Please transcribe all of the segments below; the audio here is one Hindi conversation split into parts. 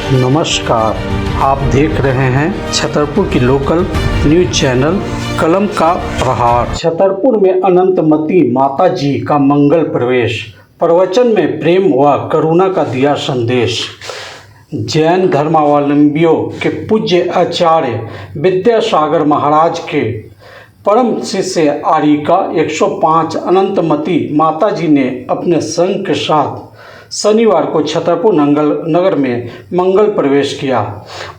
नमस्कार, आप देख रहे हैं छतरपुर की लोकल न्यूज चैनल कलम का प्रहार। छतरपुर में अनंतमती माता जी का मंगल प्रवेश, प्रवचन में प्रेम व करुणा का दिया संदेश। जैन धर्मावलंबियों के पूज्य आचार्य विद्यासागर महाराज के परम शिष्य आर्यिका 105 अनंतमती माता जी ने अपने संघ के साथ शनिवार को छतरपुर नगर में मंगल प्रवेश किया।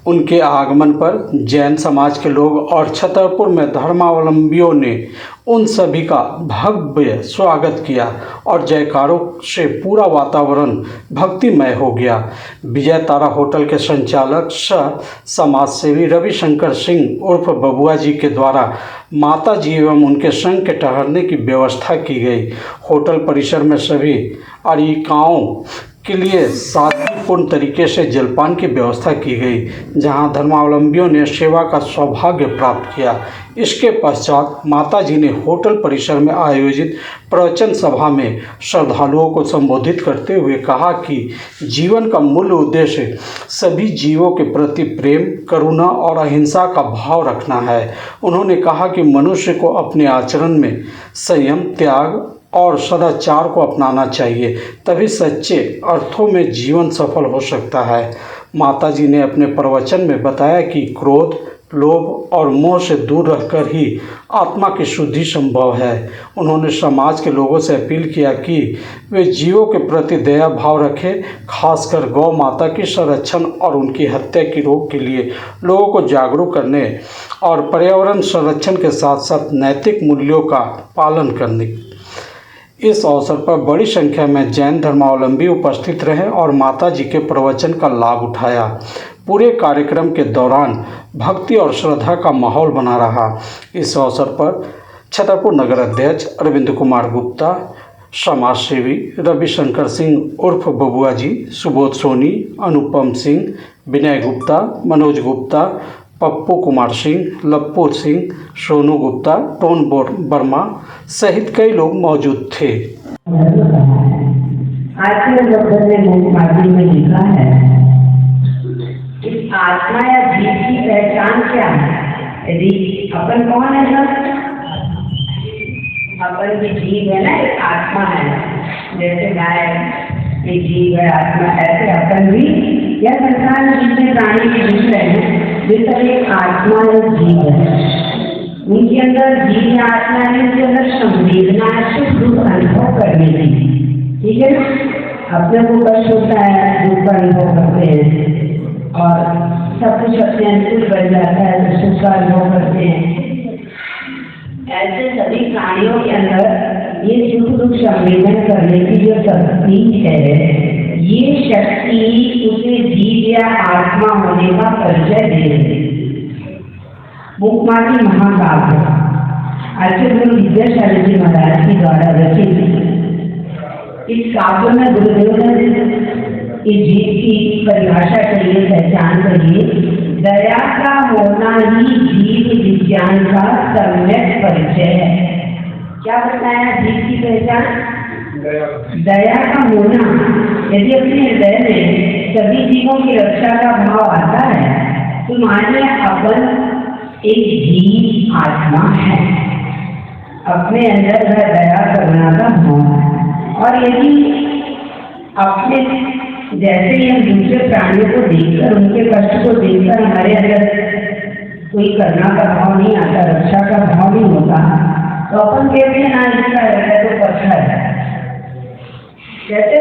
उनके आगमन पर जैन समाज के लोग और छतरपुर में धर्मावलंबियों ने उन सभी का भव्य स्वागत किया और जयकारों से पूरा वातावरण भक्तिमय हो गया। विजय तारा होटल के संचालक सह समाज सेवी रविशंकर सिंह उर्फ बबुआ जी के द्वारा माता जी एवं उनके संघ के ठहरने की व्यवस्था की गई। होटल परिसर में सभी आर्यिकाओं के लिए सादगीपूर्ण तरीके से जलपान की व्यवस्था की गई, जहां धर्मावलंबियों ने सेवा का सौभाग्य प्राप्त किया। इसके पश्चात माता जी ने होटल परिसर में आयोजित प्रवचन सभा में श्रद्धालुओं को संबोधित करते हुए कहा कि जीवन का मूल उद्देश्य सभी जीवों के प्रति प्रेम, करुणा और अहिंसा का भाव रखना है। उन्होंने कहा कि मनुष्य को अपने आचरण में संयम, त्याग और सदाचार को अपनाना चाहिए, तभी सच्चे अर्थों में जीवन सफल हो सकता है। माता जी ने अपने प्रवचन में बताया कि क्रोध, लोभ और मोह से दूर रहकर ही आत्मा की शुद्धि संभव है। उन्होंने समाज के लोगों से अपील किया कि वे जीवों के प्रति दया भाव रखें, खासकर गौ माता की संरक्षण और उनकी हत्या की रोक के लिए लोगों को जागरूक करने और पर्यावरण संरक्षण के साथ साथ नैतिक मूल्यों का पालन करने। इस अवसर पर बड़ी संख्या में जैन धर्मावलंबी उपस्थित रहे और माता जी के प्रवचन का लाभ उठाया। पूरे कार्यक्रम के दौरान भक्ति और श्रद्धा का माहौल बना रहा। इस अवसर पर छतरपुर नगर अध्यक्ष अरविंद कुमार गुप्ता, समाज सेवी रविशंकर सिंह उर्फ बबुआ जी, सुबोध सोनी, अनुपम सिंह, विनय गुप्ता, मनोज गुप्ता, पप्पू कुमार सिंह, लप्पू सिंह, सोनू गुप्ता, टोन वर्मा सहित कई लोग मौजूद थे। आज के डॉक्टर ने मुख्यमंत्री में लिखा है, इस आत्मा या जीव की पहचान क्या है? यदि अपन कौन है सर? अपन की जीव है ना, एक आत्मा है। जैसे गाय एक जीव है, आत्मा, ऐसे अपन भी यह संसार में जितने प्राणी के जीव है जिस एक आत्मा और जीव है, उनके अंदर जीव या आत्मा है, उनके अंदर संवेदना है, सुख दुख अनुभव करने की। ठीक है, अपने को कष्ट होता है, दुख का अनुभव करते हैं और सब कुछ अपने अनुकूल बन जाता है तो सुख का अनुभव करते हैं। ऐसे सभी प्राणियों के अंदर ये सुख दुख संवेदन करने की जो शक्ति है, ये शक्ति उसे जीव या आत्मा होने का परिचय दे रही है। मुक्तमार्गी महाकाव्य आचार्य गुरु विद्यासागर जी महाराज के द्वारा रचित इस काव्य में गुरुदेव ने इस जीव की परिभाषा करिए, पहचान करिए। दया का होना ही जीव विज्ञान का सम्यक परिचय है। क्या बताया जीव की पहचान? दया का होना। यदि अपने हृदय में सभी जीवों की रक्षा का भाव आता है तो मानिए अपन एक जीव आत्मा है, अपने अंदर वह दया करना का भाव है। और यदि अपने जैसे ही हम दूसरे प्राणियों को देखकर, उनके कष्ट को देखकर हमारे अंदर कोई करना का भाव नहीं आता, रक्षा का भाव नहीं होता, तो अपन कहते हैं ना इसका हृदय तो पत्थर है। जैसे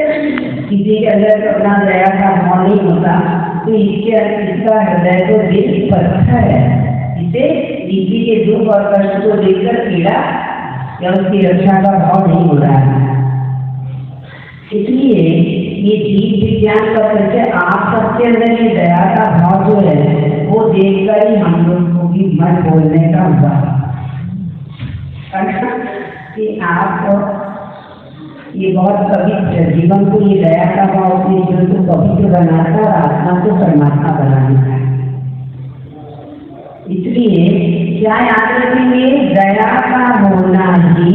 किसी के अंदर अपना दया का भाव नहीं होता तो इसका हृदय तो दिल पत्थर है। इसे किसी के दुख और कष्ट को देखकर पीड़ा या उसकी रक्षा का भाव नहीं हो रहा है। इसलिए ये जीव विज्ञान का परिचय आप सबके अंदर ये दया का भाव जो है वो देखकर ही हम लोगों की मन बोलने का हुआ कि आप ये बहुत पवित्र जीवन को, ये दया का भाव अपने जीवन को पवित्र बनाता और आत्मा को परमात्मा बनाने का। इसलिए क्या याद रखेंगे? दया का होना ही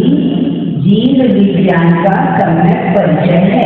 जीव विज्ञान का सम्यक परिचय है।